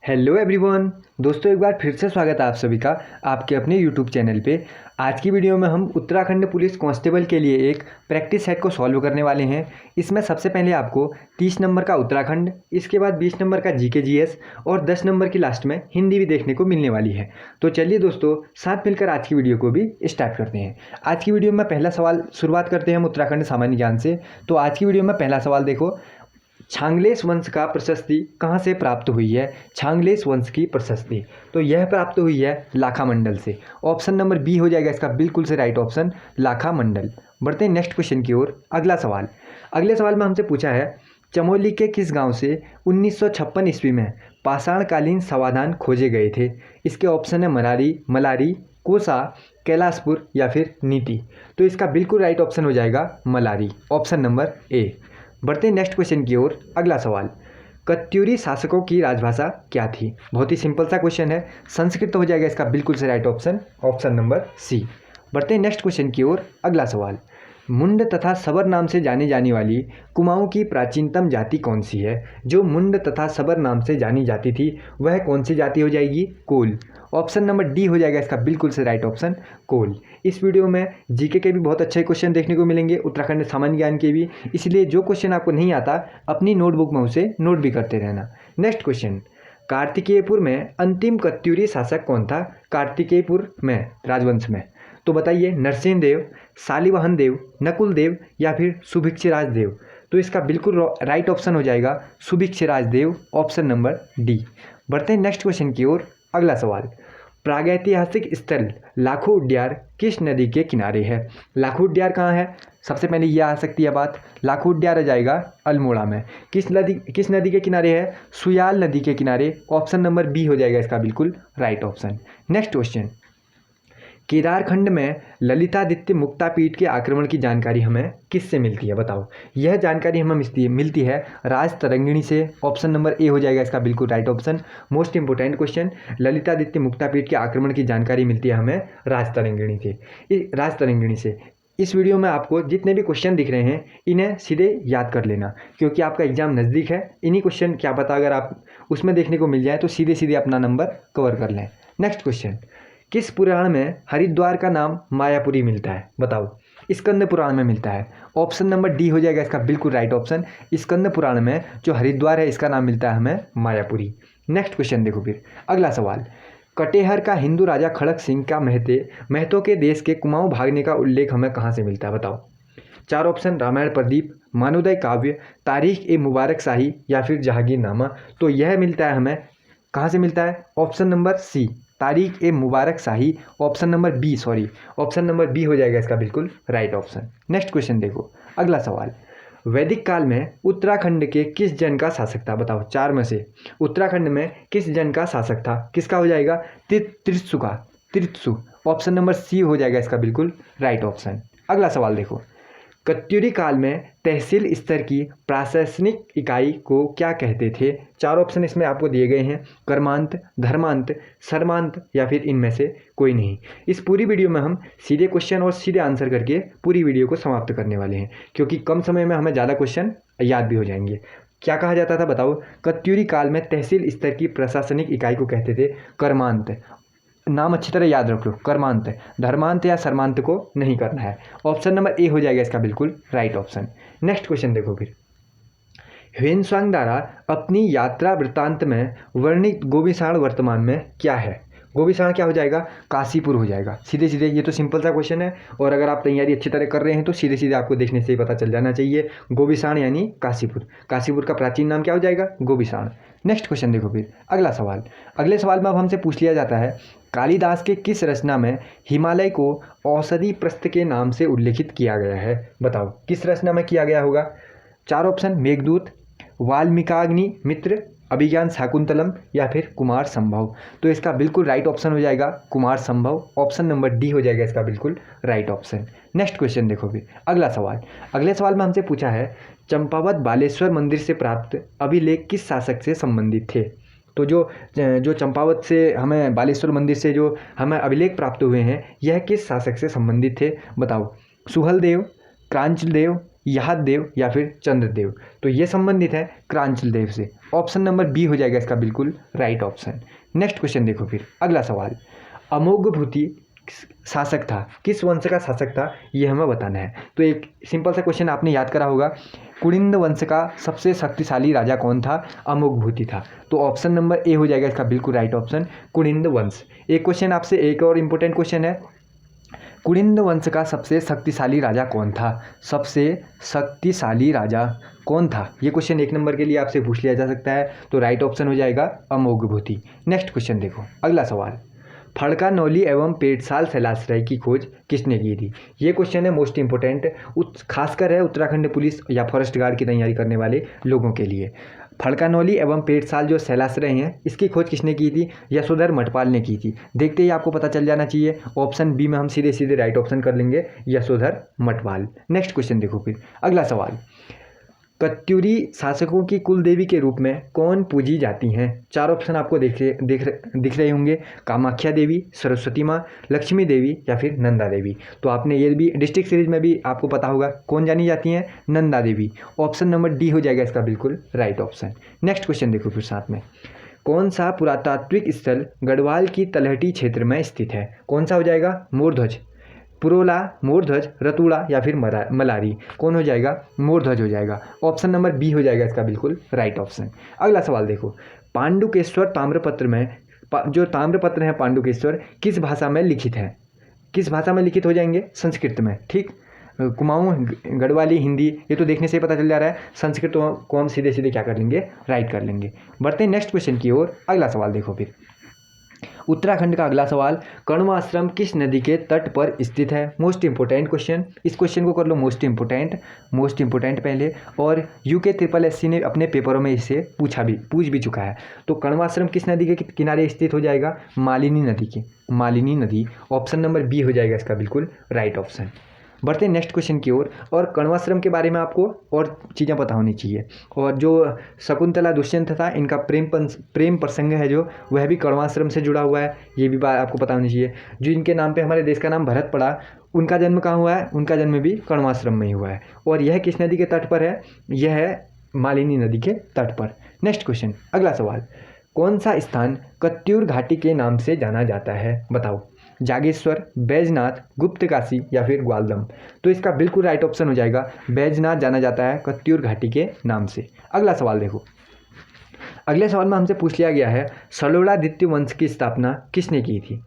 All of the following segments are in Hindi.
Hello everyone. दोस्तों एक बार फिर से स्वागत है आप सभी का आपके अपने यूट्यूब चैनल पे। आज की वीडियो में हम उत्तराखंड पुलिस कांस्टेबल के लिए एक प्रैक्टिस सेट को सॉल्व करने वाले हैं। इसमें सबसे पहले आपको 30 नंबर का उत्तराखंड, इसके बाद 20 नंबर का जीके जीएस और 10 नंबर की लास्ट में हिंदी भी देखने को मिलने वाली है। तो चलिए दोस्तों साथ मिलकर आज की वीडियो को भी स्टार्ट करते हैं। आज की वीडियो में पहला सवाल शुरुआत करते हैं हम उत्तराखंड सामान्य ज्ञान से। तो आज की वीडियो में पहला सवाल देखो, छांगलेस वंश का प्रशस्ति कहाँ से प्राप्त हुई है। छांगलेस वंश की प्रशस्ति तो यह प्राप्त हुई है लाखा मंडल से। ऑप्शन नंबर बी हो जाएगा इसका बिल्कुल से राइट ऑप्शन, लाखा मंडल। बढ़ते हैं नेक्स्ट क्वेश्चन की ओर। अगला सवाल, अगले सवाल में हमसे पूछा है चमोली के किस गांव से 1956 ईस्वी में पाषाणकालीन समाधान खोजे गए थे। इसके ऑप्शन है मलारी, कोसा, कैलाशपुर या फिर नीति। तो इसका बिल्कुल राइट ऑप्शन हो जाएगा मलारी, ऑप्शन नंबर ए। बढ़ते हैं नेक्स्ट क्वेश्चन की ओर। अगला सवाल, कत्यूरी शासकों की राजभाषा क्या थी। बहुत ही सिंपल सा क्वेश्चन है, संस्कृत हो जाएगा इसका बिल्कुल से right option, option number C. बढ़ते हैं नेक्स्ट क्वेश्चन की ओर। अगला सवाल, मुंड तथा सबर नाम से जानी जाने वाली कुमाऊं की प्राचीनतम जाति कौन सी है। जो मुंड तथा सबर नाम से जानी जाती थी वह कौन सी जाति हो जाएगी, कोल। ऑप्शन नंबर डी हो जाएगा इसका बिल्कुल से राइट ऑप्शन, कोल। इस वीडियो में जीके के भी बहुत अच्छे क्वेश्चन देखने को मिलेंगे, उत्तराखंड सामान्य ज्ञान के भी, इसलिए जो क्वेश्चन आपको नहीं आता अपनी नोटबुक में उसे नोट भी करते रहना। नेक्स्ट क्वेश्चन, कार्तिकेयपुर में अंतिम कत्यूरी शासक कौन था। कार्तिकेयपुर में राजवंश में तो बताइए, नरसिंह देव, शालिवाहन देव, नकुल देव या फिर सुभिक्षराज देव। तो इसका बिल्कुल राइट ऑप्शन हो जाएगा सुभिक्षराज देव, ऑप्शन नंबर डी। बढ़ते हैं नेक्स्ट क्वेश्चन की ओर। अगला सवाल, प्रागैतिहासिक स्थल लाखो उड्यार किस नदी के किनारे है। लाखो उड्यार कहाँ है, सबसे पहले यह आ सकती है बात। लाखो उड्यार आ जाएगा अल्मोड़ा में। किस नदी के किनारे है, सुयाल नदी के किनारे। ऑप्शन नंबर बी हो जाएगा इसका बिल्कुल right option. Next question, Kedarkhand में ललितादित्य मुक्तापीठ के आक्रमण की जानकारी हमें किससे मिलती है बताओ। यह जानकारी हमें मिलती है राज तरंगिणी से। ऑप्शन नंबर ए हो जाएगा इसका बिल्कुल right option. Most important question, Lalitaditya Muktapida के आक्रमण की जानकारी मिलती है हमें राज तरंगिणी से। इस वीडियो में आपको जितने भी क्वेश्चन दिख रहे हैं इन्हें सीधे याद कर लेना, क्योंकि आपका एग्जाम नज़दीक है। इन्हीं क्वेश्चन क्या पता अगर आप उसमें देखने को मिल जाए तो सीधे सीधे अपना नंबर कवर कर लें। नेक्स्ट क्वेश्चन, किस पुराण में हरिद्वार का नाम मायापुरी मिलता है बताओ। स्कंद पुराण में मिलता है। ऑप्शन नंबर डी हो जाएगा इसका बिल्कुल राइट ऑप्शन। स्कंद पुराण में जो हरिद्वार है इसका नाम मिलता है हमें मायापुरी। नेक्स्ट क्वेश्चन देखो फिर। अगला सवाल, कटेहर का हिंदू राजा खड़क सिंह का महतो के देश के कुमाऊं भागने का उल्लेख हमें कहाँ से मिलता है बताओ। चार ऑप्शन, रामायण प्रदीप, मानोदय काव्य, तारीख ए मुबारक शाही या फिर जहांगीरनामा। तो यह मिलता है हमें कहाँ से मिलता है, ऑप्शन नंबर सी, तारीख ए मुबारक शाही। ऑप्शन नंबर बी हो जाएगा इसका बिल्कुल राइट ऑप्शन। नेक्स्ट क्वेश्चन देखो। अगला सवाल, वैदिक काल में उत्तराखंड के किस जन का शासक था बताओ। चार में से उत्तराखंड में किस जन का शासक था, किसका हो जाएगा, त्रित्सु। ऑप्शन नंबर सी हो जाएगा इसका बिल्कुल राइट ऑप्शन। अगला सवाल देखो, कत्यूरी काल में तहसील स्तर की प्रशासनिक इकाई को क्या कहते थे। चार ऑप्शन इसमें आपको दिए गए हैं, कर्मांत, धर्मांत, सर्मांत या फिर इनमें से कोई नहीं। इस पूरी वीडियो में हम सीधे क्वेश्चन और सीधे आंसर करके पूरी वीडियो को समाप्त करने वाले हैं, क्योंकि कम समय में हमें ज़्यादा क्वेश्चन याद भी हो जाएंगे। क्या कहा जाता था बताओ, कत्यूरी काल में तहसील स्तर की प्रशासनिक इकाई को कहते थे कर्मांत। नाम अच्छी तरह याद रख लो, कर्मांत। धर्मांत या सर्मांत को नहीं करना है। ऑप्शन नंबर ए हो जाएगा इसका बिल्कुल राइट ऑप्शन। नेक्स्ट क्वेश्चन देखो फिर, ह्वेनसांग द्वारा अपनी यात्रा वृत्तांत में वर्णित गोविसाण वर्तमान में क्या है। गोविसाण क्या हो जाएगा, काशीपुर हो जाएगा। सीधे सीधे ये तो सिंपल सा क्वेश्चन है, और अगर आप तैयारी अच्छी तरह कर रहे हैं तो सीधे सीधे आपको देखने से ही पता चल जाना चाहिए। गोविसाण यानी काशीपुर। काशीपुर का प्राचीन नाम क्या हो जाएगा, गोविसाण। नेक्स्ट क्वेश्चन देखो फिर। अगला सवाल, अगले सवाल में अब हमसे पूछ लिया जाता है, कालिदास के किस रचना में हिमालय को औषधि प्रस्थ के नाम से उल्लेखित किया गया है बताओ। किस रचना में किया गया होगा। चार ऑप्शन, मेघदूत, वाल्मीकाग्नि मित्र, अभिज्ञान शाकुंतलम या फिर कुमार संभव। तो इसका बिल्कुल राइट ऑप्शन हो जाएगा कुमार संभव। ऑप्शन नंबर डी हो जाएगा इसका बिल्कुल राइट ऑप्शन। नेक्स्ट क्वेश्चन देखो फिर। अगला सवाल, अगले सवाल में हमसे पूछा है, चंपावत बालेश्वर मंदिर से प्राप्त अभिलेख किस शासक से संबंधित थे। तो जो चंपावत से हमें बालेश्वर मंदिर से जो हमें अभिलेख प्राप्त हुए हैं यह किस शासक से संबंधित थे बताओ। सुहलदेव, क्रांचलदेव, याहददेव या फिर चंद्रदेव। तो ये संबंधित है क्रांचलदेव से। ऑप्शन नंबर बी हो जाएगा इसका बिल्कुल राइट ऑप्शन। नेक्स्ट क्वेश्चन देखो फिर अगला सवाल, अमोघभूति शासक था, किस वंश का शासक था, ये हमें बताना है। तो एक सिंपल सा क्वेश्चन आपने याद करा होगा, कुलिंद वंश का सबसे शक्तिशाली राजा कौन था, अमोघभूति था। तो ऑप्शन नंबर ए हो जाएगा इसका बिल्कुल राइट ऑप्शन, कुलिंद वंश। एक क्वेश्चन आपसे एक और इम्पोर्टेंट क्वेश्चन है, कुलिंद वंश का सबसे शक्तिशाली राजा कौन था, सबसे शक्तिशाली राजा कौन था, ये क्वेश्चन 1 नंबर के लिए आपसे पूछ लिया जा सकता है। तो राइट ऑप्शन हो जाएगा अमोघभूति। नेक्स्ट क्वेश्चन देखो अगला सवाल, फड़कानौली एवं पेड़साल शैलाश्रय की खोज किसने की थी। ये क्वेश्चन है मोस्ट इंपोर्टेंट, खासकर है उत्तराखंड पुलिस या फॉरेस्ट गार्ड की तैयारी करने वाले लोगों के लिए। फड़कानौली एवं पेड़साल जो शैलाश्रय हैं, इसकी खोज किसने की थी, यशोधर मठपाल ने की थी। देखते ही आपको पता चल जाना चाहिए, ऑप्शन बी में हम सीधे सीधे राइट ऑप्शन कर लेंगे, यशोधर मठपाल। नेक्स्ट क्वेश्चन देखो फिर अगला सवाल, कत्यूरी शासकों की कुल देवी के रूप में कौन पूजी जाती हैं। 4 ऑप्शन आपको दिख रहे होंगे, कामाख्या देवी, सरस्वती माँ, लक्ष्मी देवी या फिर नंदा देवी। तो आपने ये भी डिस्ट्रिक्ट सीरीज में भी आपको पता होगा कौन जानी जाती हैं, Nanda Devi. Option number D हो जाएगा इसका बिल्कुल राइट ऑप्शन। नेक्स्ट क्वेश्चन देखो फिर साथ में, कौन सा पुरातात्विक स्थल गढ़वाल की तलहटी क्षेत्र में स्थित है। कौन सा हो जाएगा, मोरध्वज, पुरोला, मोरध्वज, रतुड़ा या फिर मलारी। कौन हो जाएगा, मोरध्वज हो जाएगा। ऑप्शन नंबर बी हो जाएगा इसका बिल्कुल राइट ऑप्शन। अगला सवाल देखो, पांडुकेश्वर ताम्रपत्र में जो ताम्रपत्र है पांडुकेश्वर किस भाषा में लिखित है, किस भाषा में लिखित हो जाएंगे, संस्कृत में। ठीक, कुमाऊँ, गढ़वाली, हिंदी, ये तो देखने से ही पता चल जा रहा है। संस्कृत को हम सीधे सीधे क्या कर लेंगे, राइट कर लेंगे। बढ़ते हैं नेक्स्ट क्वेश्चन की ओर। अगला सवाल देखो फिर उत्तराखंड का अगला सवाल, कण्व आश्रम किस नदी के तट पर स्थित है। मोस्ट इंपोर्टेंट क्वेश्चन, इस क्वेश्चन को कर लो मोस्ट इंपोर्टेंट पहले। और यूके SSS ने अपने पेपरों में इसे पूछ भी चुका है। तो कण्व आश्रम किस नदी के किनारे स्थित हो जाएगा, मालिनी नदी के, मालिनी नदी। ऑप्शन नंबर बी हो जाएगा इसका बिल्कुल राइट ऑप्शन। बढ़ते हैं नेक्स्ट क्वेश्चन की ओर। और कण्वाश्रम के बारे में आपको और चीज़ें पता होनी चाहिए। और जो शकुंतला दुष्यंत था, इनका प्रेम प्रसंग है जो, वह भी कण्वाश्रम से जुड़ा हुआ है, ये भी बात आपको पता होनी चाहिए। जो इनके नाम पे हमारे देश का नाम भरत पड़ा, उनका जन्म कहाँ हुआ है, उनका जन्म भी कण्वाश्रम में ही हुआ है। और यह किस नदी के तट पर है, यह है मालिनी नदी के तट पर। नेक्स्ट क्वेश्चन अगला सवाल, कौन सा स्थान कत्यूर घाटी के नाम से जाना जाता है, बताओ। जागेश्वर, बैजनाथ, गुप्तकाशी या फिर ग्वालदम। तो इसका बिल्कुल राइट ऑप्शन हो जाएगा, बैजनाथ जाना जाता है कत्यूर घाटी के नाम से। अगला सवाल देखो, अगले सवाल में हमसे पूछ लिया गया है, सलोड़ादित्य वंश की स्थापना किसने की थी।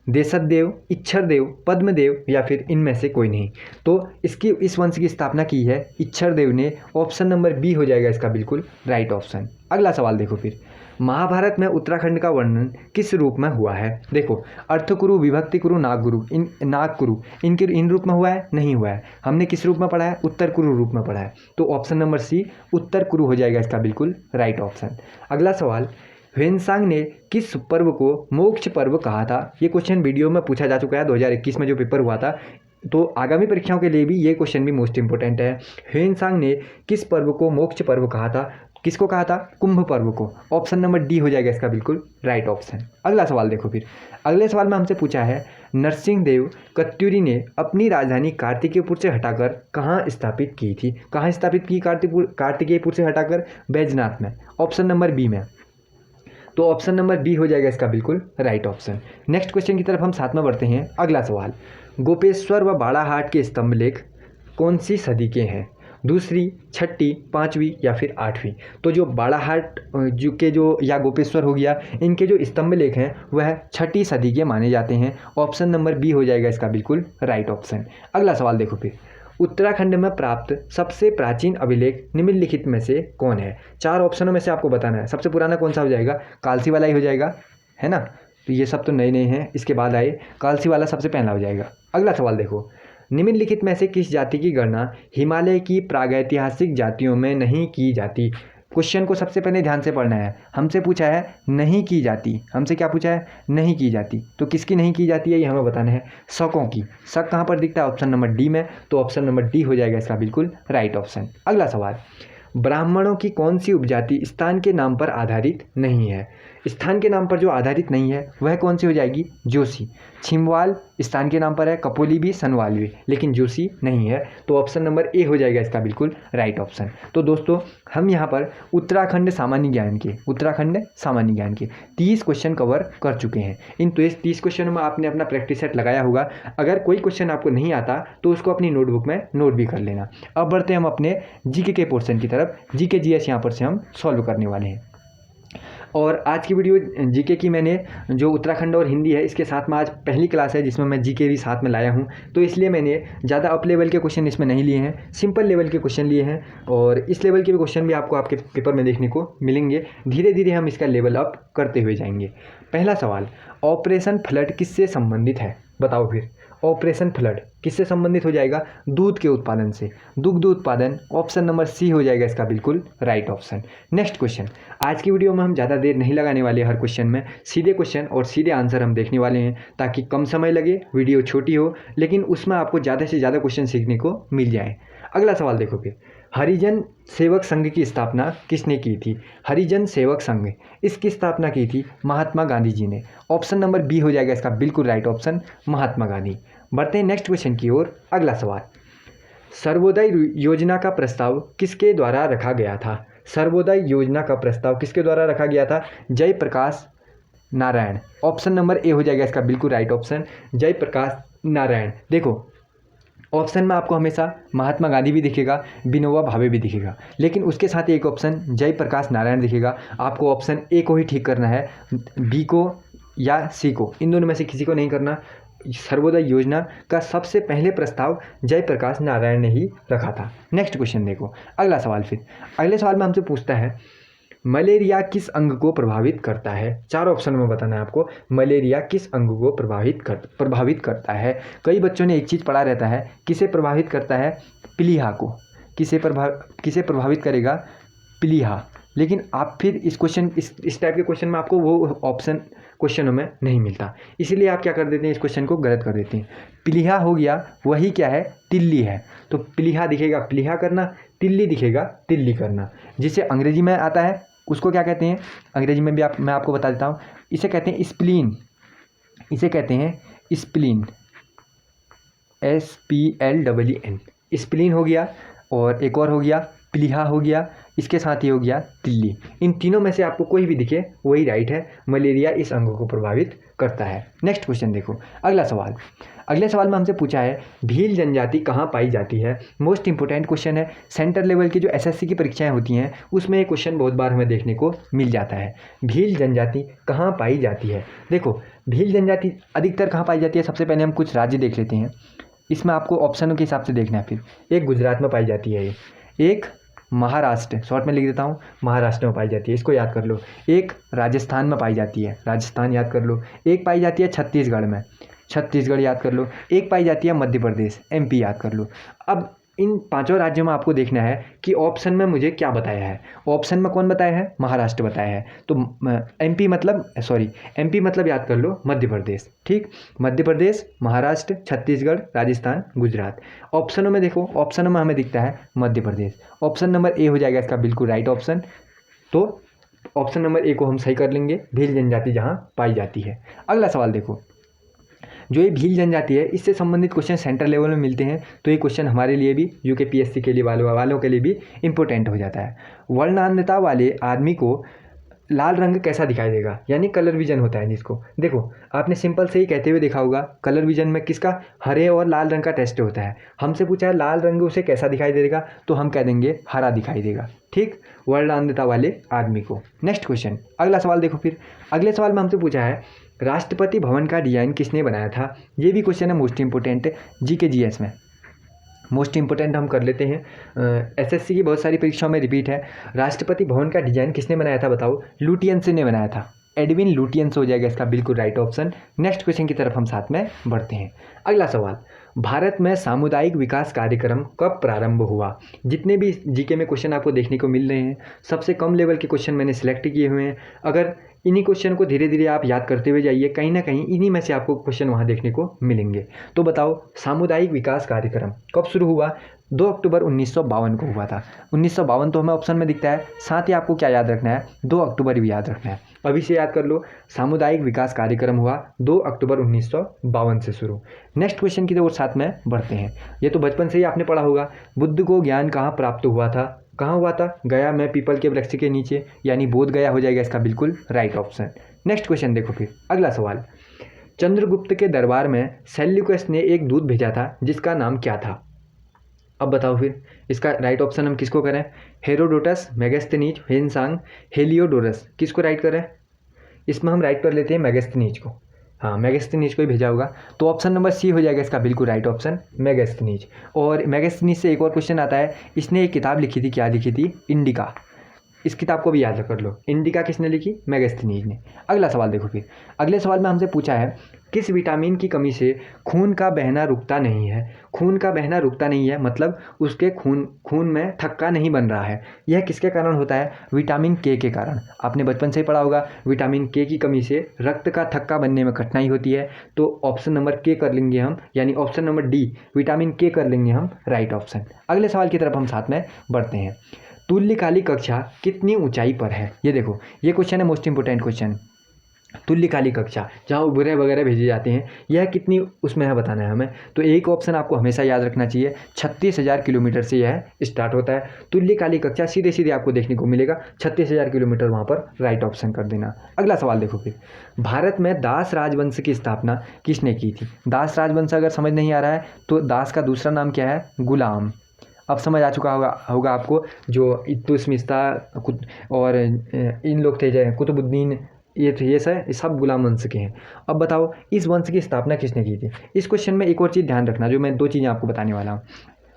देशदेव, इच्छरदेव, पद्मदेव या फिर इनमें से कोई नहीं। तो इस वंश की स्थापना की है इच्छरदेव ने। ऑप्शन नंबर बी हो जाएगा इसका बिल्कुल राइट ऑप्शन। अगला सवाल देखो फिर, महाभारत में उत्तराखंड का वर्णन किस रूप में हुआ है। देखो, अर्थकुरु, विभक्तिकुरु, नागगुरु, नागकुरु, इन रूप में हुआ है, नहीं हुआ है। हमने किस रूप में पढ़ा है, उत्तरकुरु रूप में पढ़ा है। तो ऑप्शन नंबर सी उत्तरकुरु हो जाएगा इसका बिल्कुल राइट ऑप्शन। अगला सवाल, ह्वेनसांग ने किस पर्व को मोक्ष पर्व कहा था। ये क्वेश्चन वीडियो में पूछा जा चुका है 2021 में जो पेपर हुआ था। तो आगामी परीक्षाओं के लिए भी ये क्वेश्चन भी मोस्ट इंपोर्टेंट है। ह्वेनसांग ने किस पर्व को मोक्ष पर्व कहा था, किसको कहा था, कुंभ पर्व को। ऑप्शन नंबर डी हो जाएगा इसका बिल्कुल राइट ऑप्शन। अगला सवाल देखो फिर, अगले सवाल में हमसे पूछा है, नरसिंहदेव कत्यूरी ने अपनी राजधानी कार्तिकेयपुर से हटाकर कहाँ स्थापित की थी। कहाँ स्थापित की कार्तिकेयपुर से हटाकर, बैजनाथ में। ऑप्शन नंबर बी में। तो ऑप्शन नंबर बी हो जाएगा इसका बिल्कुल राइट ऑप्शन। नेक्स्ट क्वेश्चन की तरफ हम साथ में बढ़ते हैं। अगला सवाल, गोपेश्वर व बाड़ाहाट के स्तंभ लेख कौन सी सदी के हैं, दूसरी, छठी, पाँचवीं या फिर आठवीं। तो जो बाड़ाहाट जो या गोपेश्वर हो गया, इनके जो स्तंभ लेख हैं वह छठी सदी के माने जाते हैं। ऑप्शन नंबर बी हो जाएगा इसका बिल्कुल राइट ऑप्शन। अगला सवाल देखो फिर, उत्तराखंड में प्राप्त सबसे प्राचीन अभिलेख निम्नलिखित में से कौन है। 4 ऑप्शनों में से आपको बताना है। सबसे पुराना कौन सा हो जाएगा, कालसी वाला ही हो जाएगा, है ना। तो ये सब तो नए नए हैं, इसके बाद आए, कालसी वाला सबसे पहला हो जाएगा। अगला सवाल देखो, निम्नलिखित में से किस जाति की गणना हिमालय की प्रागैतिहासिक जातियों में नहीं की जाती। क्वेश्चन को सबसे पहले ध्यान से पढ़ना है। हमसे पूछा है नहीं की जाती, हमसे क्या पूछा है, नहीं की जाती। तो किसकी नहीं की जाती है ये हमें बताना है, शकों की। शक कहाँ पर दिखता है, ऑप्शन नंबर डी में। तो ऑप्शन नंबर डी हो जाएगा इसका बिल्कुल राइट ऑप्शन। अगला सवाल, ब्राह्मणों की कौन सी उपजाति स्थान के नाम पर आधारित नहीं है? स्थान के नाम पर जो आधारित नहीं है वह कौन सी हो जाएगी? जोशी। छिमवाल स्थान के नाम पर है, कपोली भी, सनवाल भी, लेकिन जोशी नहीं है। तो ऑप्शन नंबर ए हो जाएगा इसका बिल्कुल राइट ऑप्शन। तो दोस्तों हम यहाँ पर उत्तराखंड सामान्य ज्ञान के 30 क्वेश्चन कवर कर चुके हैं। इन 30 क्वेश्चनों में आपने अपना प्रैक्टिस सेट लगाया होगा। अगर कोई क्वेश्चन आपको नहीं आता तो उसको अपनी नोटबुक में नोट भी कर लेना। अब बढ़ते हैं हम अपने जीके के पोर्शन की तरफ। जीके जीएस यहाँ पर से हम सॉल्व करने वाले हैं। और आज की वीडियो जीके की मैंने जो उत्तराखंड और हिंदी है इसके साथ में आज पहली क्लास है जिसमें मैं जीके भी साथ में लाया हूं, तो इसलिए मैंने ज़्यादा अप लेवल के क्वेश्चन इसमें नहीं लिए हैं, सिंपल लेवल के क्वेश्चन लिए हैं। और इस लेवल के भी क्वेश्चन भी आपको आपके पेपर में देखने को मिलेंगे। धीरे धीरे हम इसका लेवल अप करते हुए जाएंगे। पहला सवाल, ऑपरेशन फ्लड किससे संबंधित है? बताओ फिर, ऑपरेशन फ्लड किससे संबंधित हो जाएगा? दूध के उत्पादन से, दुग्ध उत्पादन। ऑप्शन नंबर सी हो जाएगा इसका बिल्कुल राइट ऑप्शन। नेक्स्ट क्वेश्चन, आज की वीडियो में हम ज़्यादा देर नहीं लगाने वाले, हर क्वेश्चन में सीधे क्वेश्चन और सीधे आंसर हम देखने वाले हैं ताकि कम समय लगे, वीडियो छोटी हो, लेकिन उसमें आपको ज़्यादा से ज़्यादा क्वेश्चन सीखने को मिल जाए। अगला सवाल देखो फिर, हरिजन सेवक संघ की स्थापना किसने की थी? हरिजन सेवक संघ, इसकी स्थापना की थी महात्मा गांधी जी ने। ऑप्शन नंबर बी हो जाएगा इसका बिल्कुल राइट ऑप्शन, महात्मा गांधी। बढ़ते हैं नेक्स्ट क्वेश्चन की ओर। अगला सवाल, सर्वोदय योजना का प्रस्ताव किसके द्वारा रखा गया था? सर्वोदय योजना का प्रस्ताव किसके द्वारा रखा गया था? Jayaprakash Narayan. Option number A हो जाएगा इसका बिल्कुल राइट ऑप्शन, जयप्रकाश नारायण। देखो ऑप्शन में आपको हमेशा महात्मा गांधी भी दिखेगा, विनोबा भावे भी दिखेगा, लेकिन उसके साथ एक ऑप्शन जयप्रकाश नारायण दिखेगा। आपको ऑप्शन ए को ही ठीक करना है, बी को या सी को, इन दोनों में से किसी को नहीं करना। सर्वोदय योजना का सबसे पहले प्रस्ताव जयप्रकाश नारायण ने ही रखा था। नेक्स्ट क्वेश्चन देखो, अगला सवाल। फिर अगले सवाल में हमसे पूछता है, मलेरिया किस अंग को प्रभावित करता है? 4 ऑप्शन में बताना है आपको, मलेरिया किस अंग को प्रभावित करता है। कई बच्चों ने एक चीज़ पढ़ा रहता है, किसे प्रभावित करता है? प्लीहा को। किसे प्रभावित करेगा? प्लीहा। लेकिन आप फिर इस टाइप के क्वेश्चन में आपको वो ऑप्शन क्वेश्चनों में नहीं मिलता, इसीलिए आप क्या कर देते हैं, इस क्वेश्चन को गलत कर देते हैं। प्लीहा हो गया, वही क्या है? तिल्ली है। तो प्लीहा दिखेगा प्लीहा करना, तिल्ली दिखेगा तिल्ली करना। जिसे अंग्रेजी में आता है उसको क्या कहते हैं? अंग्रेजी में भी मैं आपको बता देता हूँ, इसे कहते हैं स्प्लीन। इसे कहते हैं स्प्लीन, SPLEEN, स्प्लीन हो गया। और एक और हो गया प्लीहा हो गया, इसके साथ ही हो गया तिल्ली। इन तीनों में से आपको कोई भी दिखे वही राइट है, मलेरिया इस अंग को प्रभावित करता है। नेक्स्ट क्वेश्चन देखो, अगला सवाल। अगले सवाल में हमसे पूछा है, भील जनजाति कहाँ पाई जाती है? मोस्ट इंपोर्टेंट क्वेश्चन है। सेंटर लेवल की जो SSC की परीक्षाएं होती हैं उसमें ये क्वेश्चन बहुत बार हमें देखने को मिल जाता है। भील जनजाति कहाँ पाई जाती है? देखो भील जनजाति अधिकतर कहाँ पाई जाती है, सबसे पहले हम कुछ राज्य देख लेते हैं। इसमें आपको ऑप्शनों के हिसाब से देखना है। फिर एक गुजरात में पाई जाती है, एक महाराष्ट्र, शॉर्ट में लिख देता हूँ, महाराष्ट्र में पाई जाती है, इसको याद कर लो। एक राजस्थान में पाई जाती है, राजस्थान याद कर लो। एक पाई जाती है छत्तीसगढ़ में, छत्तीसगढ़ याद कर लो। एक पाई जाती है मध्य प्रदेश, MP याद कर लो। अब इन 5 राज्यों में आपको देखना है कि ऑप्शन में मुझे क्या बताया है। ऑप्शन में कौन बताया है? महाराष्ट्र बताया है। तो MP मतलब याद कर लो मध्य प्रदेश, ठीक। मध्य प्रदेश, महाराष्ट्र, छत्तीसगढ़, राजस्थान, गुजरात। ऑप्शनों में देखो, ऑप्शनों में हमें दिखता है Madhya Pradesh. Option number A हो जाएगा इसका बिल्कुल राइट ऑप्शन। तो ऑप्शन नंबर ए को हम सही कर लेंगे, भील जनजाति जहाँ पाई जाती है। अगला सवाल देखो, जो ये भील जनजाति है इससे संबंधित क्वेश्चन सेंटर लेवल में मिलते हैं, तो ये क्वेश्चन हमारे लिए भी UKPSC के लिए वालों के लिए भी इंपॉर्टेंट हो जाता है। वर्णान्यता वाले आदमी को लाल रंग कैसा दिखाई देगा? यानी कलर विजन होता है जिसको। देखो आपने सिंपल से ही कहते हुए देखा होगा, कलर विजन में किसका? हरे और लाल रंग का टेस्ट होता है। हमसे पूछा है लाल रंग उसे कैसा दिखाई देगा, तो हम कह देंगे हरा दिखाई देगा, ठीक, वर्णान्यता वाले आदमी को। नेक्स्ट क्वेश्चन, अगला सवाल देखो। फिर अगले सवाल में हमसे पूछा है, राष्ट्रपति भवन का डिजाइन किसने बनाया था? ये भी क्वेश्चन है मोस्ट इंपोर्टेंट GK GS में, मोस्ट इंपोर्टेंट हम कर लेते हैं। SSC की बहुत सारी परीक्षाओं में रिपीट है। राष्ट्रपति भवन का डिजाइन किसने बनाया था? बताओ। लुटियंस ने बनाया था, एडविन लुटियंस हो जाएगा इसका बिल्कुल राइट ऑप्शन। नेक्स्ट क्वेश्चन की तरफ हम साथ में बढ़ते हैं। अगला सवाल, भारत में सामुदायिक विकास कार्यक्रम कब प्रारंभ हुआ? जितने भी GK में क्वेश्चन आपको देखने को मिल रहे हैं, सबसे कम लेवल के क्वेश्चन मैंने सिलेक्ट किए हुए हैं। अगर इन्हीं क्वेश्चन को धीरे धीरे आप याद करते हुए जाइए, कहीं ना कहीं इन्हीं में से आपको क्वेश्चन वहाँ देखने को मिलेंगे। तो बताओ, सामुदायिक विकास कार्यक्रम कब शुरू हुआ? 2 अक्टूबर 1952 को हुआ था। 1952 तो हमें ऑप्शन में दिखता है, साथ ही आपको क्या याद रखना है, 2 अक्टूबर भी याद रखना है। अभी से याद कर लो, सामुदायिक विकास कार्यक्रम हुआ 2 अक्टूबर 1952 से शुरू। नेक्स्ट क्वेश्चन की ओर साथ में बढ़ते हैं। ये तो बचपन से ही आपने पढ़ा होगा, बुद्ध को ज्ञान कहाँ प्राप्त हुआ था? कहाँ हुआ था? गया में पीपल के वृक्ष के नीचे, यानी बोध गया हो जाएगा इसका बिल्कुल राइट ऑप्शन। नेक्स्ट क्वेश्चन देखो फिर अगला सवाल। चंद्रगुप्त के दरबार में सेल्यूकस ने एक दूत भेजा था जिसका नाम क्या था? अब बताओ फिर इसका राइट ऑप्शन हम किसको करें? हेरोडोटस, मेगास्थनीज, हेनसांग, हेलियोडोरस, किसको राइट करें? इसमें हम राइट कर लेते हैं मेगास्थनीज को। हाँ, मेगास्थनीज को ही भेजा होगा, तो ऑप्शन नंबर सी हो जाएगा इसका बिल्कुल राइट ऑप्शन, मेगास्थनीज। और मेगास्थनीज से एक और क्वेश्चन आता है, इसने एक किताब लिखी थी, क्या लिखी थी? इंडिका। इस किताब को भी याद कर लो, इंडिका किसने लिखी? मेगास्थनीज ने। अगला सवाल देखो फिर। अगले सवाल में हमसे पूछा है, किस विटामिन की कमी से खून का बहना रुकता नहीं है? खून का बहना रुकता नहीं है मतलब उसके खून में थक्का नहीं बन रहा है। यह किसके कारण होता है? विटामिन के कारण। आपने बचपन से ही पढ़ा होगा, विटामिन के की कमी से रक्त का थक्का बनने में कठिनाई होती है। तो ऑप्शन नंबर के कर लेंगे हम, यानी ऑप्शन नंबर डी विटामिन के कर लेंगे हम राइट ऑप्शन। अगले सवाल की तरफ हम साथ में बढ़ते हैं। तुल्यकालिक कक्षा कितनी ऊंचाई पर है? ये देखो, ये क्वेश्चन है मोस्ट इंपोर्टेंट क्वेश्चन। तुल्यकालिक कक्षा जहाँ उपग्रह वगैरह भेजे जाते हैं, यह कितनी उसमें है बताना है हमें। तो एक ऑप्शन आपको हमेशा याद रखना चाहिए, 36,000 किलोमीटर से यह स्टार्ट होता है। तुल्यकालिक कक्षा सीधे सीधे आपको देखने को मिलेगा 36,000 किलोमीटर, वहाँ पर राइट ऑप्शन कर देना। अगला सवाल देखो फिर। भारत में दास राजवंश की स्थापना किसने की थी? दास राजवंश अगर समझ नहीं आ रहा है तो दास का दूसरा नाम क्या है? गुलाम। अब समझ आ चुका होगा आपको, जो इल्तुतमिश और इन लोग थे, जय कुतुबुद्दीन, ये सब गुलाम वंश के हैं। अब बताओ, इस वंश की स्थापना किसने की थी? इस क्वेश्चन में एक और चीज़ ध्यान रखना, जो मैं 2 चीज़ें आपको बताने वाला हूँ।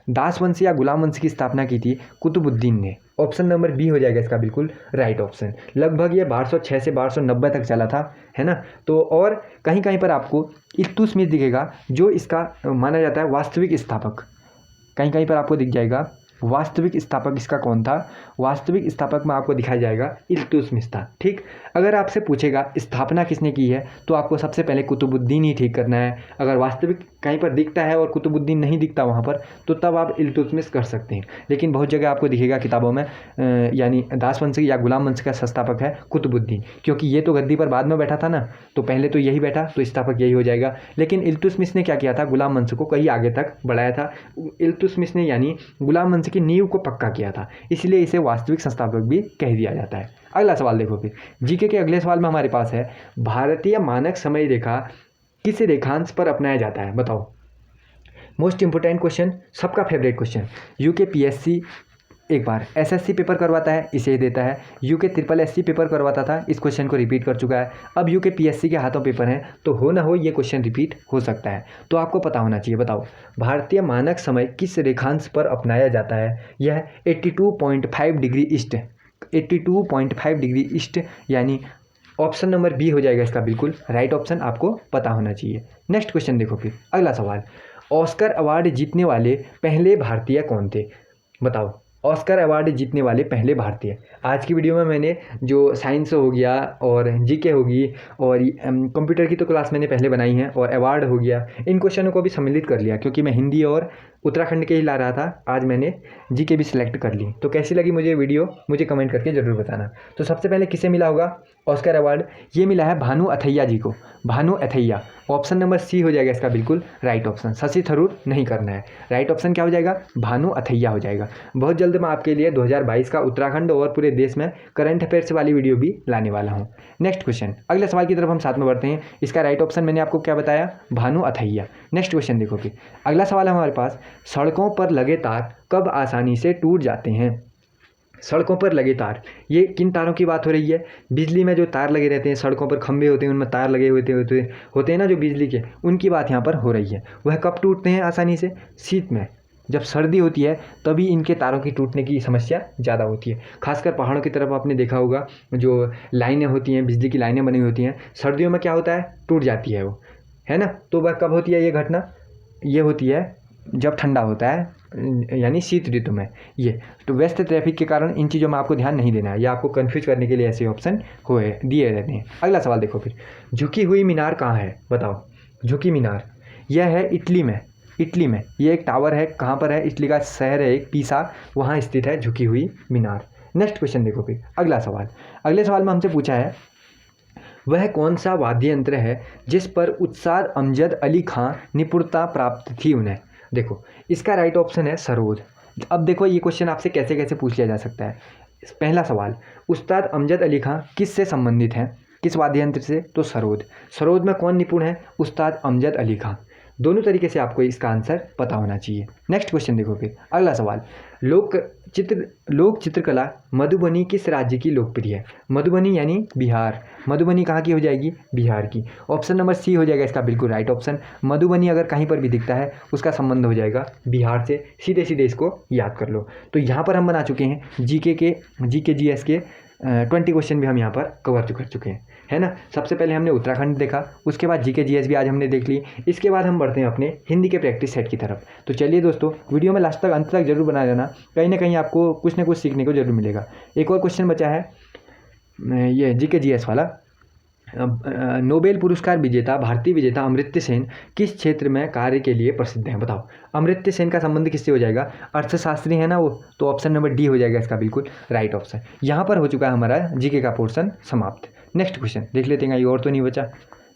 दास वंश या गुलाम वंश की स्थापना की थी कुतुबुद्दीन ने। ऑप्शन नंबर बी हो जाएगा इसका बिल्कुल राइट ऑप्शन। लगभग ये 1206 से 1290 तक चला था, है ना। तो और कहीं कहीं पर आपको इल्तुतमिश दिखेगा, जो इसका माना जाता है वास्तविक स्थापक। कहीं कहीं पर आपको दिख जाएगा वास्तविक स्थापक इसका कौन था। वास्तविक स्थापक में आपको दिखाया जाएगा इल्तुतमिश था। ठीक, अगर आपसे पूछेगा स्थापना किसने की है, तो आपको सबसे पहले कुतुबुद्दीन ही ठीक करना है। अगर वास्तविक कहीं पर दिखता है और कुतुबुद्दीन नहीं दिखता वहाँ पर, तो तब आप इल्तुतमिश कर सकते हैं। लेकिन बहुत जगह आपको दिखेगा किताबों में, यानी दास वंश या गुलाम वंश का संस्थापक है कुतुबुद्दीन, क्योंकि ये तो गद्दी पर बाद में बैठा था ना, तो पहले तो यही बैठा, तो स्थापक यही हो जाएगा। लेकिन इल्तुतमिश ने क्या किया था? गुलाम वंश को कहीं आगे तक बढ़ाया था। इल्तुतमिश ने यानी गुलाम वंश की नींव को पक्का किया था, इसलिए इसे वास्तविक संस्थापक भी कह दिया जाता है। अगला सवाल देखो फिर। जीके के अगले सवाल में हमारे पास है, भारतीय मानक समय रेखा किस रेखांश पर अपनाया जाता है? बताओ, मोस्ट इंपोर्टेंट क्वेश्चन, सबका फेवरेट क्वेश्चन। यूके पीएससी एक बार एसएससी पेपर करवाता है, इसे देता है। यूके ट्रिपल एससी पेपर करवाता था, इस क्वेश्चन को रिपीट कर चुका है। अब यूके पीएससी के हाथों पेपर हैं, तो हो ना हो ये क्वेश्चन रिपीट हो सकता है, तो आपको पता होना चाहिए। बताओ, भारतीय मानक समय किस रेखांश पर अपनाया जाता है? यह 82.5 डिग्री ईस्ट, 82.5 डिग्री ईस्ट, यानी ऑप्शन नंबर बी हो जाएगा इसका बिल्कुल राइट ऑप्शन, आपको पता होना चाहिए। नेक्स्ट क्वेश्चन देखो फिर अगला सवाल। ऑस्कर अवार्ड जीतने वाले पहले भारतीय कौन थे? बताओ, ऑस्कर अवार्ड जीतने वाले पहले भारतीय। आज की वीडियो में मैंने जो साइंस हो गया और जीके होगी और कंप्यूटर की तो क्लास मैंने पहले बनाई है, और अवार्ड हो गया, इन क्वेश्चनों को भी सम्मिलित कर लिया, क्योंकि मैं हिंदी और उत्तराखंड के ही ला रहा था। आज मैंने जीके भी सिलेक्ट कर ली। तो कैसी लगी मुझे वीडियो, मुझे कमेंट करके ज़रूर बताना। तो सबसे पहले किसे मिला होगा ऑस्कर अवार्ड? ये मिला है भानु अथैया जी को, Bhanu Athaiya. Option number C हो जाएगा इसका बिल्कुल राइट ऑप्शन, शशि थरूर नहीं करना है। राइट ऑप्शन क्या हो जाएगा? भानु अथैया हो जाएगा। बहुत जल्द मैं आपके लिए 2022 का उत्तराखंड और पूरे देश में करंट अफेयर्स वाली वीडियो भी लाने वाला हूँ। नेक्स्ट क्वेश्चन, अगले सवाल की तरफ हम साथ में बढ़ते हैं। इसका राइट ऑप्शन मैंने आपको क्या बताया? भानु अथैया। नेक्स्ट क्वेश्चन देखो कि अगला सवाल है हमारे पास, सड़कों पर लगे तार कब आसानी से टूट जाते हैं? सड़कों पर लगे तार, ये किन तारों की बात हो रही है? बिजली में जो तार लगे रहते हैं, सड़कों पर खंभे होते हैं, उनमें तार लगे होते हैं ना जो बिजली के, उनकी बात यहाँ पर हो रही है। वह कब टूटते हैं आसानी से? शीत में, जब सर्दी होती है तभी इनके तारों की टूटने की समस्या ज़्यादा होती है। खासकर पहाड़ों की तरफ आपने देखा होगा, जो लाइनें होती हैं, बिजली की लाइनें बनी होती हैं, सर्दियों में क्या होता है? टूट जाती है वो, है ना। तो वह कब होती है ये घटना? ये होती है जब ठंडा होता है, यानी शीत ऋतु में। ये तो व्यस्त ट्रैफिक के कारण इन चीज़ों में आपको ध्यान नहीं देना है, या आपको कन्फ्यूज करने के लिए ऐसे ऑप्शन दिए रहते हैं। अगला सवाल देखो फिर, झुकी हुई मीनार कहाँ है बताओ। झुकी मीनार यह है इटली में। इटली में ये एक टावर है, कहाँ पर है, इटली का शहर है एक पीसा, वहाँ स्थित है झुकी हुई मीनार। नेक्स्ट क्वेश्चन देखो फिर, अगला सवाल। अगले सवाल में हमसे पूछा है, वह कौन सा वाद्य यंत्र है जिस पर उस्ताद अमजद अली खां निपुणता प्राप्त थी उन्हें। देखो इसका राइट ऑप्शन है सरोद। अब देखो ये क्वेश्चन आपसे कैसे कैसे पूछ लिया जा सकता है। पहला सवाल, उस्ताद अमजद अली खां किस से संबंधित हैं, किस वाद्य यंत्र से, तो सरोद। सरोद में कौन निपुण है, उस्ताद अमजद अली खां। दोनों तरीके से आपको इसका आंसर पता होना चाहिए। नेक्स्ट क्वेश्चन देखो फिर, अगला सवाल, लोक चित्रकला मधुबनी किस राज्य की लोकप्रिय है। मधुबनी यानी बिहार। मधुबनी कहाँ की हो जाएगी, बिहार की। ऑप्शन नंबर सी हो जाएगा इसका बिल्कुल राइट ऑप्शन। मधुबनी अगर कहीं पर भी दिखता है उसका संबंध हो जाएगा बिहार से, सीधे सीधे इसको याद कर लो। तो यहाँ पर हम बना चुके हैं जीके जीएस के 20 क्वेश्चन भी हम यहाँ पर कवर कर चुके हैं, है ना। सबसे पहले हमने उत्तराखंड देखा, उसके बाद जीके जीएस भी आज हमने देख ली। इसके बाद हम बढ़ते हैं अपने हिंदी के प्रैक्टिस सेट की तरफ। तो चलिए दोस्तों, वीडियो में लास्ट तक अंत तक जरूर बना लेना, कहीं ना कहीं आपको कुछ ना कुछ सीखने को जरूर मिलेगा। एक और क्वेश्चन बचा है ये जीके जीएस वाला। नोबेल पुरस्कार विजेता भारतीय विजेता अमर्त्य सेन किस क्षेत्र में कार्य के लिए प्रसिद्ध हैं बताओ। अमर्त्य सेन का संबंध किससे हो जाएगा, अर्थशास्त्री है ना वो, तो ऑप्शन नंबर डी हो जाएगा इसका बिल्कुल राइट ऑप्शन। यहाँ पर हो चुका है हमारा जीके का पोर्शन समाप्त। नेक्स्ट क्वेश्चन देख लेते हैं, ये और तो नहीं बचा,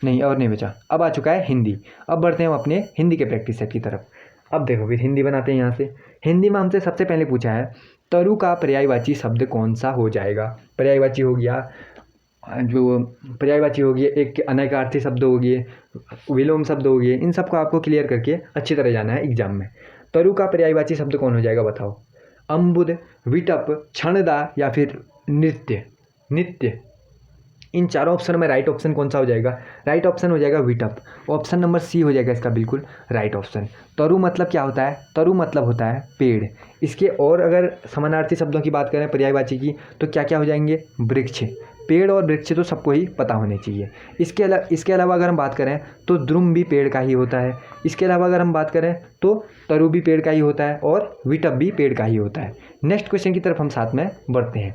नहीं और नहीं बचा। अब आ चुका है हिंदी। अब बढ़ते हैं हम अपने हिंदी के प्रैक्टिस सेट की तरफ। अब देखो फिर हिंदी बनाते हैं यहाँ से। हिंदी में हमसे सबसे पहले पूछा है, तरु का पर्यायवाची शब्द कौन सा हो जाएगा। पर्यायवाची हो गया, जो पर्यायवाची हो गया, एक अनैकार्थी शब्द हो गए, विलोम शब्द हो गए, इन सबको आपको क्लियर करके अच्छी तरह जाना है एग्जाम में। तरु का पर्यायवाची शब्द कौन हो जाएगा बताओ। अम्बुद, विटप, क्षणदा या फिर नृत्य। नित्य, इन चारों ऑप्शन में राइट ऑप्शन कौन सा हो जाएगा, राइट ऑप्शन हो जाएगा विटप। ऑप्शन नंबर सी हो जाएगा इसका बिल्कुल राइट ऑप्शन। तरु मतलब क्या होता है, तरु मतलब होता है पेड़। इसके और अगर समानार्थी शब्दों की बात करें पर्यायवाची की, तो क्या क्या हो जाएंगे, वृक्ष। पेड़ और वृक्ष तो सबको ही पता होने चाहिए। इसके अलावा अगर हम बात करें तो द्रुम भी पेड़ का ही होता है। इसके अलावा अगर हम बात करें तो तरु भी पेड़ का ही होता है और विटप भी पेड़ का ही होता है। नेक्स्ट क्वेश्चन की तरफ हम साथ में बढ़ते हैं।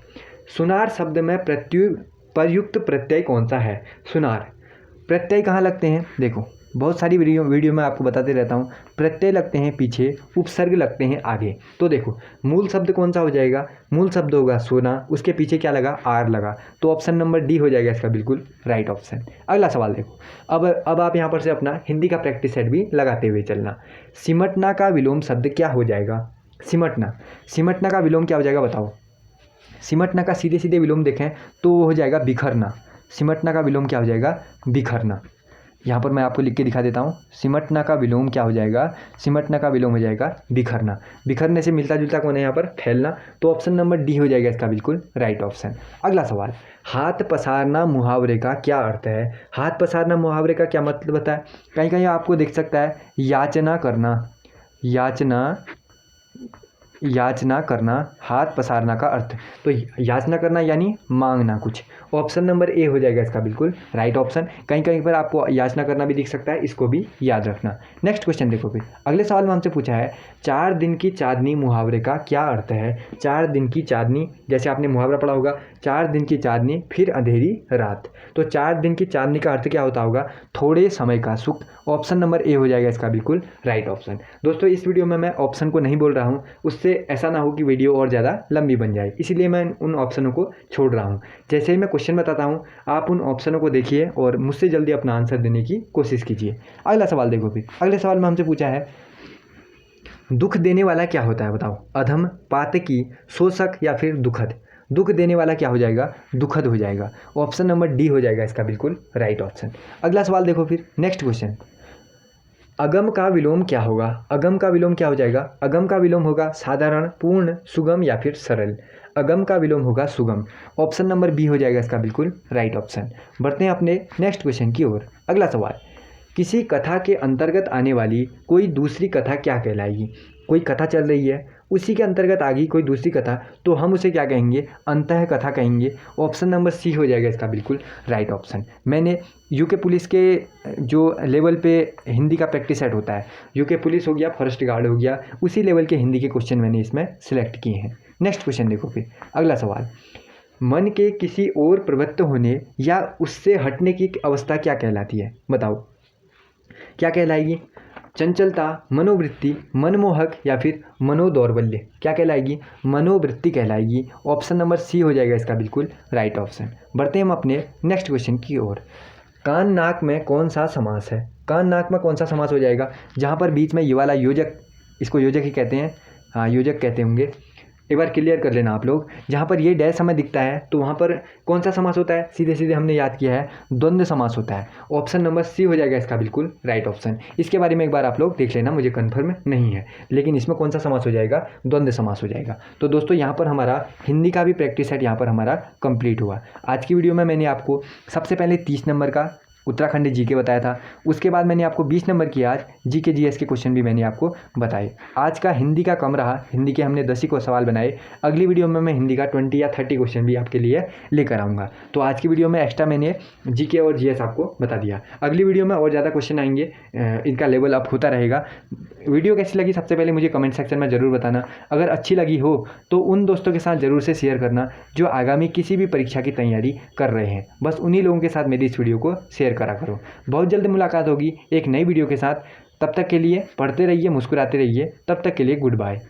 सुनार शब्द में प्रयुक्त प्रत्यय कौन सा है। सुनार प्रत्यय कहाँ लगते हैं, देखो बहुत सारी वीडियो में आपको बताते रहता हूँ। प्रत्यय लगते हैं पीछे, उपसर्ग लगते हैं आगे। तो देखो मूल शब्द कौन सा हो जाएगा, मूल शब्द होगा सोना, उसके पीछे क्या लगा, आर लगा, तो ऑप्शन नंबर डी हो जाएगा इसका बिल्कुल राइट ऑप्शन। अगला सवाल देखो, अब आप यहाँ पर से अपना हिंदी का प्रैक्टिस सेट भी लगाते हुए चलना। सिमटना का विलोम शब्द क्या हो जाएगा। सिमटना का विलोम क्या हो जाएगा बताओ। सिमटना का सीधे सीधे विलोम देखें तो वो हो जाएगा बिखरना। सिमटना का विलोम क्या हो जाएगा, बिखरना। यहाँ पर मैं आपको लिख के दिखा देता हूँ। सिमटना का विलोम क्या हो जाएगा, सिमटना का विलोम हो जाएगा बिखरना। बिखरने से मिलता जुलता कौन है यहाँ पर, फैलना, तो ऑप्शन नंबर डी हो जाएगा इसका बिल्कुल राइट ऑप्शन। अगला सवाल, हाथ पसारना मुहावरे का क्या अर्थ है। हाथ पसारना मुहावरे का क्या मतलब होता है, कहीं कहीं आपको दिख सकता है याचना करना। याचना करना, हाथ पसारना का अर्थ, तो याचना करना यानी मांगना कुछ। ऑप्शन नंबर ए हो जाएगा इसका बिल्कुल राइट ऑप्शन। कहीं कहीं पर आपको याचना करना भी दिख सकता है, इसको भी याद रखना। नेक्स्ट क्वेश्चन देखो फिर, अगले सवाल में हमसे पूछा है 4 दिन की चांदनी मुहावरे का क्या अर्थ है। 4 दिन की चांदनी, जैसे आपने मुहावरा पढ़ा होगा 4 दिन की चांदनी फिर अंधेरी रात, तो 4 दिन की चांदनी का अर्थ क्या होता होगा, थोड़े समय का सुख। ऑप्शन नंबर ए हो जाएगा इसका बिल्कुल राइट ऑप्शन। दोस्तों इस वीडियो में मैं ऑप्शन को नहीं बोल रहा हूँ, उससे ऐसा ना हो कि वीडियो और ज़्यादा लंबी बन जाए, इसीलिए मैं उन ऑप्शनों को छोड़ रहा हूँ। जैसे ही मैं क्वेश्चन बताता हूँ आप उन ऑप्शनों को देखिए और मुझसे जल्दी अपना आंसर देने की कोशिश कीजिए। अगला सवाल देखो फिर, अगले सवाल में हमसे पूछा है दुख देने वाला क्या होता है बताओ। अधम, पातकी, शोषक या फिर दुखद। दुख देने वाला क्या हो जाएगा, दुखद हो जाएगा। ऑप्शन नंबर डी हो जाएगा इसका बिल्कुल राइट ऑप्शन। अगला सवाल देखो फिर, नेक्स्ट क्वेश्चन, अगम का विलोम क्या होगा। अगम का विलोम क्या हो जाएगा, अगम का विलोम होगा साधारण, पूर्ण, सुगम या फिर सरल। अगम का विलोम होगा सुगम। ऑप्शन नंबर बी हो जाएगा इसका बिल्कुल राइट ऑप्शन। बढ़ते हैं अपने नेक्स्ट क्वेश्चन की ओर। अगला सवाल, किसी कथा के अंतर्गत आने वाली कोई दूसरी कथा क्या कहलाएगी। कोई कथा चल रही है उसी के अंतर्गत आ गई कोई दूसरी कथा तो हम उसे क्या कहेंगे, अंतः कथा कहेंगे। ऑप्शन नंबर सी हो जाएगा इसका बिल्कुल राइट ऑप्शन। मैंने यूके पुलिस के जो लेवल पे हिंदी का प्रैक्टिस सेट होता है, यूके पुलिस हो गया, फॉरेस्ट गार्ड हो गया, उसी लेवल के हिंदी के क्वेश्चन मैंने इसमें सिलेक्ट किए हैं। नेक्स्ट क्वेश्चन देखो फिर अगला सवाल, मन के किसी और प्रवृत्त होने या उससे हटने की अवस्था क्या कहलाती है, बताओ क्या कहलाएगी। चंचलता, मनोवृत्ति, मनमोहक या फिर मनोदौर्बल्य, क्या कहलाएगी, मनोवृत्ति कहलाएगी। ऑप्शन नंबर सी हो जाएगा इसका बिल्कुल राइट ऑप्शन। बढ़ते हैं हम अपने नेक्स्ट क्वेश्चन की ओर। कान नाक में कौन सा समास है, कान नाक में कौन सा समास हो जाएगा, जहाँ पर बीच में ये वाला योजक, इसको योजक ही कहते हैं, हाँ योजक कहते होंगे, एक बार क्लियर कर लेना आप लोग। जहाँ पर ये डैश हमें दिखता है तो वहाँ पर कौन सा समास होता है, सीधे सीधे हमने याद किया है द्वंद्व समास होता है। ऑप्शन नंबर सी हो जाएगा इसका बिल्कुल राइट ऑप्शन। इसके बारे में एक बार आप लोग देख लेना, मुझे कन्फर्म नहीं है, लेकिन इसमें कौन सा समास हो जाएगा, द्वंद्व समास हो जाएगा। तो दोस्तों यहाँ पर हमारा हिंदी का भी प्रैक्टिस सेट यहाँ पर हमारा कंप्लीट हुआ। आज की वीडियो में मैंने आपको सबसे पहले 30 नंबर का उत्तराखंड जीके बताया था, उसके बाद मैंने आपको 20 नंबर की आज जीके जीएस के क्वेश्चन भी मैंने आपको बताए। आज का हिंदी का कम रहा, हिंदी के हमने 10 ही को सवाल बनाए। अगली वीडियो में मैं हिंदी का 20 या 30 क्वेश्चन भी आपके लिए लेकर आऊँगा। तो आज की वीडियो में एक्स्ट्रा मैंने जीके और जीएस आपको बता दिया। अगली वीडियो में और ज़्यादा क्वेश्चन आएंगे, इनका लेवल अप होता रहेगा। वीडियो कैसी लगी सबसे पहले मुझे कमेंट सेक्शन में ज़रूर बताना। अगर अच्छी लगी हो तो उन दोस्तों के साथ ज़रूर से शेयर करना जो आगामी किसी भी परीक्षा की तैयारी कर रहे हैं। बस उन्हीं लोगों के साथ मेरी इस वीडियो को शेयर करा करो। बहुत जल्द मुलाकात होगी एक नई वीडियो के साथ। तब तक के लिए पढ़ते रहिए, मुस्कुराते रहिए। तब तक के लिए गुड बाय।